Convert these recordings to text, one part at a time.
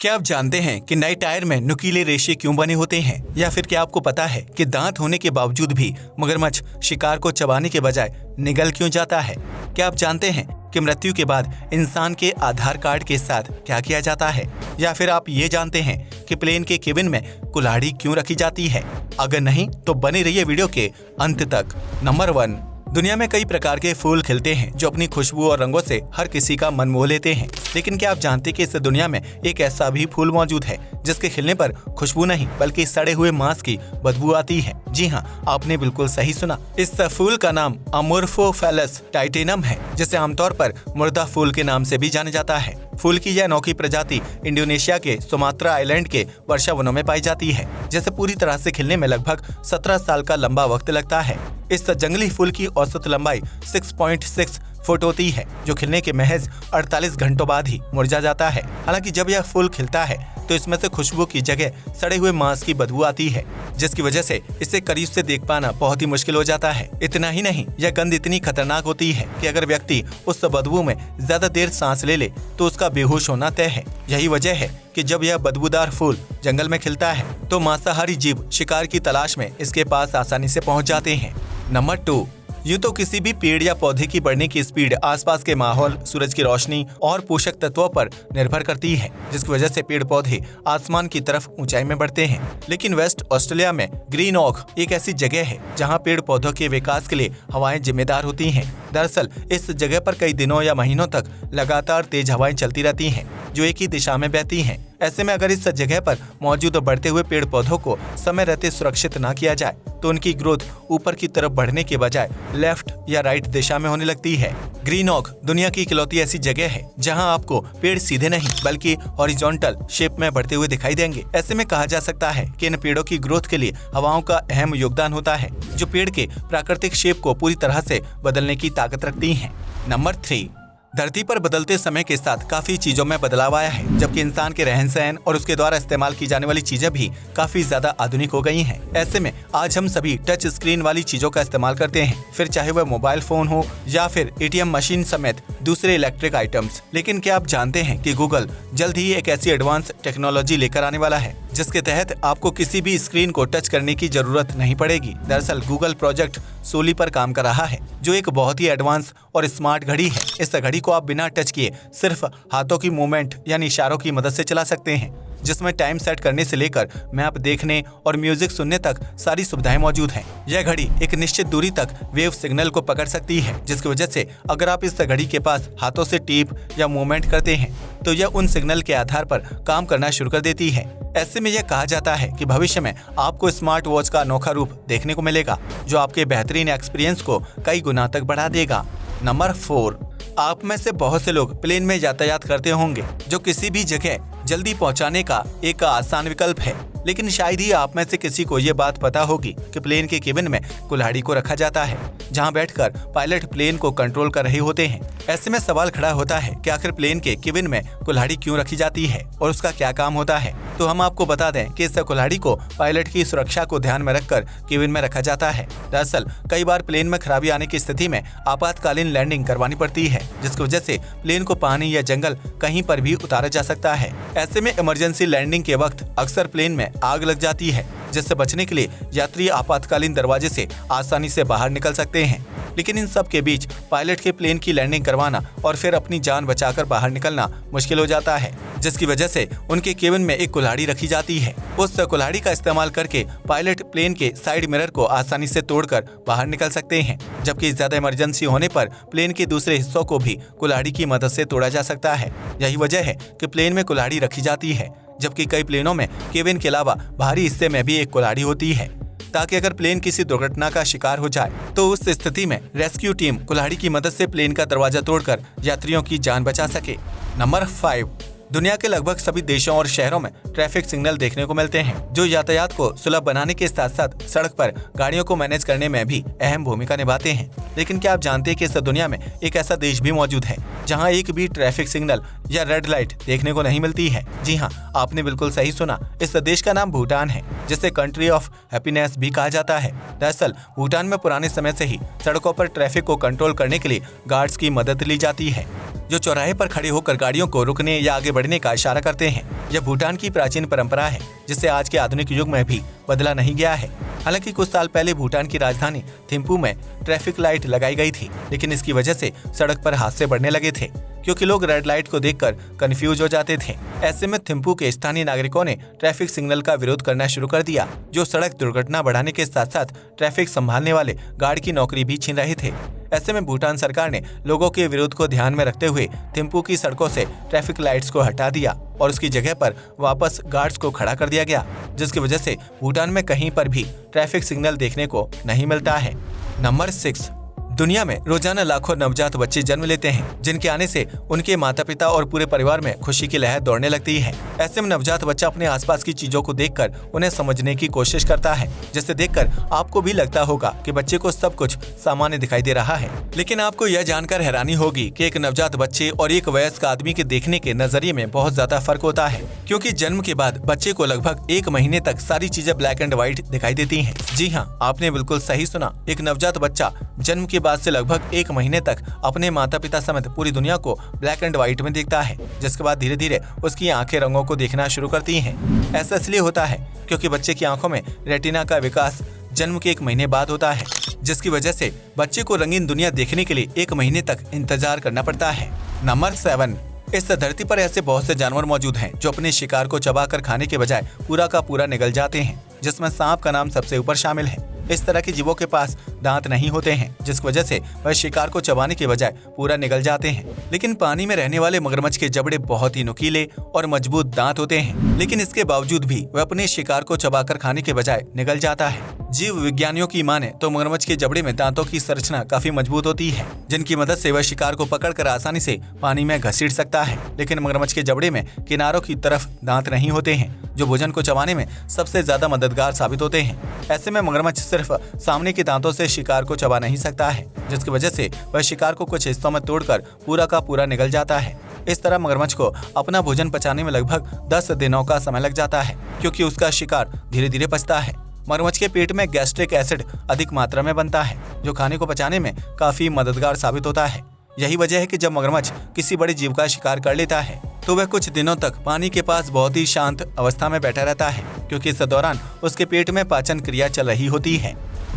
क्या आप जानते हैं कि नए टायर में नुकीले रेशे क्यों बने होते हैं? या फिर क्या आपको पता है कि दांत होने के बावजूद भी मगरमच्छ शिकार को चबाने के बजाय निगल क्यों जाता है? क्या आप जानते हैं कि मृत्यु के बाद इंसान के आधार कार्ड के साथ क्या किया जाता है? या फिर आप ये जानते हैं कि प्लेन के केबिन में कुल्हाड़ी क्यों रखी जाती है? अगर नहीं तो बने रहिए वीडियो के अंत तक। नंबर 1, दुनिया में कई प्रकार के फूल खिलते हैं जो अपनी खुशबू और रंगों से हर किसी का मन मोह लेते हैं। लेकिन क्या आप जानते हैं कि इस दुनिया में एक ऐसा भी फूल मौजूद है जिसके खिलने पर खुशबू नहीं बल्कि सड़े हुए मांस की बदबू आती है? जी हाँ, आपने बिल्कुल सही सुना। इस फूल का नाम अमोर्फोफैलस टाइटेनम है, जिसे आमतौर पर मुर्दा फूल के नाम से भी जाना जाता है। फूल की यह अनोखी प्रजाति इंडोनेशिया के सुमात्रा आइलैंड के वर्षा वनों में पाई जाती है, जिसे पूरी तरह से खिलने में लगभग 17 साल का लंबा वक्त लगता है। इस जंगली फूल की औसत लंबाई 6.6 फुट होती है, जो खिलने के महज 48 घंटों बाद ही मुरझा जाता है। हालांकि जब यह फूल खिलता है तो इसमें से खुशबू की जगह सड़े हुए मांस की बदबू आती है, जिसकी वजह से इसे करीब से देख पाना बहुत ही मुश्किल हो जाता है। इतना ही नहीं, यह गंध इतनी खतरनाक होती है कि अगर व्यक्ति उस बदबू में ज्यादा देर सांस ले ले तो उसका बेहोश होना तय है। यही वजह है कि जब यह बदबूदार फूल जंगल में खिलता है तो मांसाहारी जीव शिकार की तलाश में इसके पास आसानी से पहुंच जाते हैं। नंबर 2, यूं तो किसी भी पेड़ या पौधे की बढ़ने की स्पीड आसपास के माहौल, सूरज की रोशनी और पोषक तत्वों पर निर्भर करती है, जिसकी वजह से पेड़ पौधे आसमान की तरफ ऊंचाई में बढ़ते हैं। लेकिन वेस्ट ऑस्ट्रेलिया में ग्रीन ओक एक ऐसी जगह है जहां पेड़ पौधों के विकास के लिए हवाएं जिम्मेदार होती हैं। दरअसल इस जगह पर कई दिनों या महीनों तक लगातार तेज हवाएं चलती रहती हैं, जो एक ही दिशा में बहती हैं। ऐसे में अगर इस जगह पर मौजूद बढ़ते हुए पेड़ पौधों को समय रहते सुरक्षित न किया जाए तो उनकी ग्रोथ ऊपर की तरफ बढ़ने के बजाय लेफ्ट या राइट दिशा में होने लगती है। ग्रीन ओक दुनिया की इकलौती ऐसी जगह है जहां आपको पेड़ सीधे नहीं बल्कि हॉरिजॉन्टल शेप में बढ़ते हुए दिखाई देंगे। ऐसे में कहा जा सकता है कि इन पेड़ों की ग्रोथ के लिए हवाओं का अहम योगदान होता है, जो पेड़ के प्राकृतिक शेप को पूरी तरह से बदलने की ताकत रखती है। नंबर 3, धरती पर बदलते समय के साथ काफी चीजों में बदलाव आया है, जबकि इंसान के रहन सहन और उसके द्वारा इस्तेमाल की जाने वाली चीजें भी काफी ज्यादा आधुनिक हो गई हैं। ऐसे में आज हम सभी टच स्क्रीन वाली चीजों का इस्तेमाल करते हैं, फिर चाहे वह मोबाइल फोन हो या फिर एटीएम मशीन समेत दूसरे इलेक्ट्रिक आइटम्स। लेकिन क्या आप जानते हैं कि गूगल जल्द ही एक ऐसी एडवांस टेक्नोलॉजी लेकर आने वाला है जिसके तहत आपको किसी भी स्क्रीन को टच करने की जरूरत नहीं पड़ेगी। दरअसल गूगल प्रोजेक्ट सोली पर काम कर रहा है, जो एक बहुत ही एडवांस और स्मार्ट घड़ी है। इस घड़ी को आप बिना टच किए सिर्फ हाथों की मूवमेंट यानी इशारों की मदद से चला सकते हैं, जिसमें टाइम सेट करने से लेकर मैप देखने और म्यूजिक सुनने तक सारी सुविधाएं मौजूद हैं। यह घड़ी एक निश्चित दूरी तक वेव सिग्नल को पकड़ सकती है, जिसकी वजह से अगर आप इस घड़ी के पास हाथों से टीप या मूवमेंट करते हैं तो यह उन सिग्नल के आधार पर काम करना शुरू कर देती है। ऐसे में यह कहा जाता है कि भविष्य में आपको स्मार्ट वॉच का अनोखा रूप देखने को मिलेगा, जो आपके बेहतरीन एक्सपीरियंस को कई गुना तक बढ़ा देगा। नंबर 4, आप में से बहुत से लोग प्लेन में यातायात करते होंगे, जो किसी भी जगह जल्दी पहुंचाने का एक आसान विकल्प है। लेकिन शायद ही आप में से किसी को ये बात पता होगी कि प्लेन के केबिन में कुल्हाड़ी को रखा जाता है, जहां बैठकर पायलट प्लेन को कंट्रोल कर रहे होते हैं। ऐसे में सवाल खड़ा होता है कि आखिर प्लेन के केबिन में कुल्हाड़ी क्यों रखी जाती है और उसका क्या काम होता है? तो हम आपको बता दें कि इस कुल्हाड़ी को पायलट की सुरक्षा को ध्यान में रखकर केबिन में रखा जाता है। दरअसल कई बार प्लेन में खराबी आने की स्थिति में आपातकालीन लैंडिंग करवानी पड़ती है, जिसकी वजह से प्लेन को पानी या जंगल कहीं पर भी उतारा जा सकता है। ऐसे में इमरजेंसी लैंडिंग के वक्त अक्सर प्लेन में आग लग जाती है, जिससे बचने के लिए यात्री आपातकालीन दरवाजे से आसानी से बाहर निकल सकते हैं। लेकिन इन सब के बीच पायलट के प्लेन की लैंडिंग करवाना और फिर अपनी जान बचाकर बाहर निकलना मुश्किल हो जाता है, जिसकी वजह से उनके केबिन में एक कुल्हाड़ी रखी जाती है। उस कुल्हाड़ी का इस्तेमाल करके पायलट प्लेन के साइड मिरर को आसानी से तोड़कर बाहर निकल सकते हैं, जबकि ज्यादा इमरजेंसी होने पर प्लेन के दूसरे हिस्सों को भी कुल्हाड़ी की मदद से तोड़ा जा सकता है। यही वजह है कि प्लेन में कुल्हाड़ी रखी जाती है, जबकि कई प्लेनों में केबिन के अलावा बाहरी हिस्से में भी एक कुल्हाड़ी होती है, ताकि अगर प्लेन किसी दुर्घटना का शिकार हो जाए तो उस स्थिति में रेस्क्यू टीम कुल्हाड़ी की मदद से प्लेन का दरवाजा तोड़कर यात्रियों की जान बचा सके। नंबर 5, दुनिया के लगभग सभी देशों और शहरों में ट्रैफिक सिग्नल देखने को मिलते हैं, जो यातायात को सुलभ बनाने के साथ साथ सड़क पर गाड़ियों को मैनेज करने में भी अहम भूमिका निभाते हैं। लेकिन क्या आप जानते हैं कि इस दुनिया में एक ऐसा देश भी मौजूद है जहां एक भी ट्रैफिक सिग्नल या रेड लाइट देखने को नहीं मिलती है। जी हाँ, आपने बिल्कुल सही सुना, इस देश का नाम भूटान है, जिसे कंट्री ऑफ हैप्पीनेस भी कहा जाता है। दरअसल भूटान में पुराने समय से ही सड़कों पर ट्रैफिक को कंट्रोल करने के लिए गार्ड्स की मदद ली जाती है, जो चौराहे पर खड़े होकर गाड़ियों को रुकने या आगे बढ़ने का इशारा करते हैं। यह भूटान की प्राचीन परंपरा है, जिसे आज के आधुनिक युग में भी बदला नहीं गया है। हालांकि कुछ साल पहले भूटान की राजधानी थिम्पू में ट्रैफिक लाइट लगाई गई थी, लेकिन इसकी वजह से सड़क पर हादसे बढ़ने लगे थे, क्योंकि लोग रेड लाइट को देखकर कंफ्यूज हो जाते थे। ऐसे में थिम्पू के स्थानीय नागरिकों ने ट्रैफिक सिग्नल का विरोध करना शुरू कर दिया, जो सड़क दुर्घटना बढ़ाने के साथ साथ ट्रैफिक संभालने वाले गार्ड की नौकरी भी छीन रहे थे। ऐसे में भूटान सरकार ने लोगों के विरोध को ध्यान में रखते हुए थिम्पू की सड़कों से ट्रैफिक लाइट्स को हटा दिया और उसकी जगह पर वापस गार्ड्स को खड़ा कर दिया गया, जिसकी वजह से भूटान में कहीं पर भी ट्रैफिक सिग्नल देखने को नहीं मिलता है। नंबर 6, दुनिया में रोजाना लाखों नवजात बच्चे जन्म लेते हैं, जिनके आने से उनके माता पिता और पूरे परिवार में खुशी की लहर दौड़ने लगती है। ऐसे में नवजात बच्चा अपने आसपास की चीजों को देखकर उन्हें समझने की कोशिश करता है, जिसे देखकर आपको भी लगता होगा कि बच्चे को सब कुछ सामान्य दिखाई दे रहा है। लेकिन आपको यह जानकर हैरानी होगी कि एक नवजात बच्चे और एक वयस्क आदमी के देखने के नजरिए में बहुत ज्यादा फर्क होता है, क्योंकि जन्म के बाद बच्चे को लगभग 1 महीने तक सारी चीजें ब्लैक एंड व्हाइट दिखाई देती हैं। जी हाँ, आपने बिल्कुल सही सुना, एक नवजात बच्चा जन्म के बाद से लगभग 1 महीने तक अपने माता पिता समेत पूरी दुनिया को ब्लैक एंड व्हाइट में देखता है, जिसके बाद धीरे धीरे उसकी आंखें रंगों को देखना शुरू करती हैं। ऐसा इसलिए होता है क्योंकि बच्चे की आंखों में रेटिना का विकास जन्म के 1 महीने बाद होता है, जिसकी वजह से बच्चे को रंगीन दुनिया देखने के लिए 1 महीने तक इंतजार करना पड़ता है। नंबर 7, इस धरती पर ऐसे बहुत से जानवर मौजूद हैं जो अपने शिकार को चबाकर खाने के बजाय पूरा का पूरा निगल जाते हैं, जिसमें सांप का नाम सबसे ऊपर शामिल है। इस तरह के जीवों के पास दांत नहीं होते हैं, जिस वजह से वह शिकार को चबाने के बजाय पूरा निगल जाते हैं। लेकिन पानी में रहने वाले मगरमच्छ के जबड़े बहुत ही नुकीले और मजबूत दांत होते हैं, लेकिन इसके बावजूद भी वह अपने शिकार को चबाकर खाने के बजाय निगल जाता है। जीव विज्ञानियों की माने तो मगरमच्छ के जबड़े में दांतों की संरचना काफी मजबूत होती है, जिनकी मदद से वह शिकार को पकड़कर आसानी से पानी में घसीट सकता है। लेकिन मगरमच्छ के जबड़े में किनारों की तरफ दांत नहीं होते हैं, जो भोजन को चबाने में सबसे ज्यादा मददगार साबित होते हैं। ऐसे में मगरमच्छ सिर्फ सामने के दांतों से शिकार को चबा नहीं सकता है, जिसकी वजह से वह शिकार को कुछ हिस्सों में तोड़कर पूरा का पूरा निगल जाता है। इस तरह मगरमच्छ को अपना भोजन पचाने में लगभग 10 दिनों का समय लग जाता है, क्योंकि उसका शिकार धीरे धीरे पचता है। मगरमच्छ के पेट में गैस्ट्रिक एसिड अधिक मात्रा में बनता है, जो खाने को पचाने में काफी मददगार साबित होता है। यही वजह है कि जब मगरमच्छ किसी बड़े जीव का शिकार कर लेता है तो वह कुछ दिनों तक पानी के पास बहुत ही शांत अवस्था में बैठा रहता है, क्योंकि इस दौरान उसके पेट में पाचन क्रिया चल रही होती है।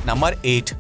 नंबर 8,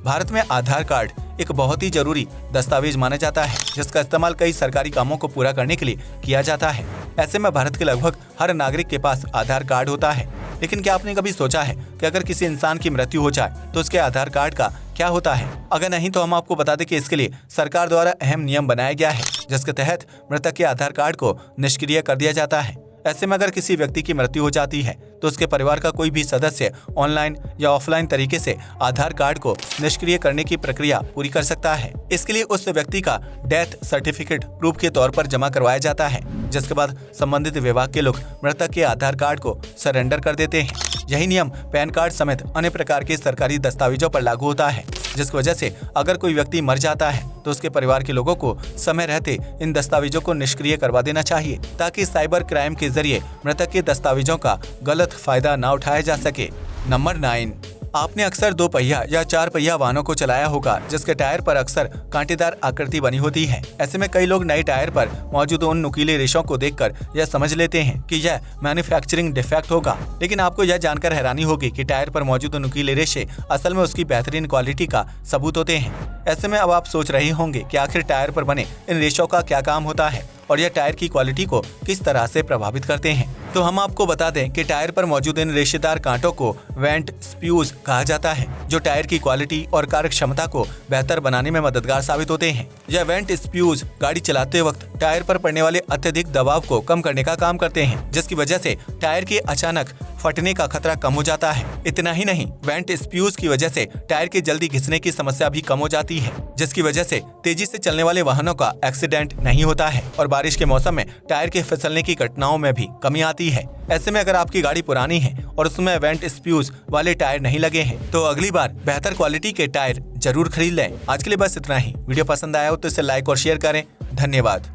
भारत में आधार कार्ड एक बहुत ही जरूरी दस्तावेज माना जाता है, जिसका इस्तेमाल कई सरकारी कामों को पूरा करने के लिए किया जाता है। ऐसे में भारत के लगभग हर नागरिक के पास आधार कार्ड होता है। लेकिन क्या आपने कभी सोचा है कि अगर किसी इंसान की मृत्यु हो जाए तो उसके आधार कार्ड का क्या होता है? अगर नहीं तो हम आपको बता दें कि इसके लिए सरकार द्वारा अहम नियम बनाया गया है, जिसके तहत मृतक के आधार कार्ड को निष्क्रिय कर दिया जाता है। ऐसे में अगर किसी व्यक्ति की मृत्यु हो जाती है तो उसके परिवार का कोई भी सदस्य ऑनलाइन या ऑफलाइन तरीके से आधार कार्ड को निष्क्रिय करने की प्रक्रिया पूरी कर सकता है। इसके लिए उस व्यक्ति का डेथ सर्टिफिकेट प्रूफ के तौर पर जमा करवाया जाता है, जिसके बाद संबंधित विभाग के लोग मृतक के आधार कार्ड को सरेंडर कर देते हैं। यही नियम पैन कार्ड समेत अन्य प्रकार के सरकारी दस्तावेजों पर लागू होता है, जिसकी वजह से अगर कोई व्यक्ति मर जाता है तो उसके परिवार के लोगों को समय रहते इन दस्तावेजों को निष्क्रिय करवा देना चाहिए, ताकि साइबर क्राइम के जरिए मृतक के दस्तावेजों का गलत फायदा न उठाया जा सके। नंबर 9, आपने अक्सर 2 पहिया या 4 पहिया वाहनों को चलाया होगा, जिसके टायर पर अक्सर कांटेदार आकृति बनी होती है। ऐसे में कई लोग नए टायर पर मौजूद उन नुकीले रेशों को देखकर यह समझ लेते हैं कि यह मैन्युफैक्चरिंग डिफेक्ट होगा। लेकिन आपको यह जानकर हैरानी होगी कि टायर पर मौजूद नुकीले रेशे असल में उसकी बेहतरीन क्वालिटी का सबूत होते हैं। ऐसे में अब आप सोच रहे होंगे कि आखिर टायर पर बने इन रेशों का क्या काम होता है और यह टायर की क्वालिटी को किस तरह से प्रभावित करते हैं। तो हम आपको बता दें कि टायर पर मौजूद इन रेशेदार कांटों को वेंट स्प्यूज कहा जाता है, जो टायर की क्वालिटी और कार्य क्षमता को बेहतर बनाने में मददगार साबित होते हैं। यह वेंट स्प्यूज गाड़ी चलाते वक्त टायर पर पड़ने वाले अत्यधिक दबाव को कम करने का काम करते हैं, जिसकी वजह से टायर के अचानक फटने का खतरा कम हो जाता है। इतना ही नहीं, वेंट स्प्यूज की वजह से टायर के जल्दी घिसने की समस्या भी कम हो जाती है, जिसकी वजह से तेजी से चलने वाले वाहनों का एक्सीडेंट नहीं होता है और बारिश के मौसम में टायर के फिसलने की घटनाओं में भी कमी आती है। ऐसे में अगर आपकी गाड़ी पुरानी है और उसमें वेंट स्प्यूज वाले टायर नहीं लगे हैं तो अगली बार बेहतर क्वालिटी के टायर जरूर खरीद लें। आज के लिए बस इतना ही। वीडियो पसंद आया हो तो इसे लाइक और शेयर करें। धन्यवाद।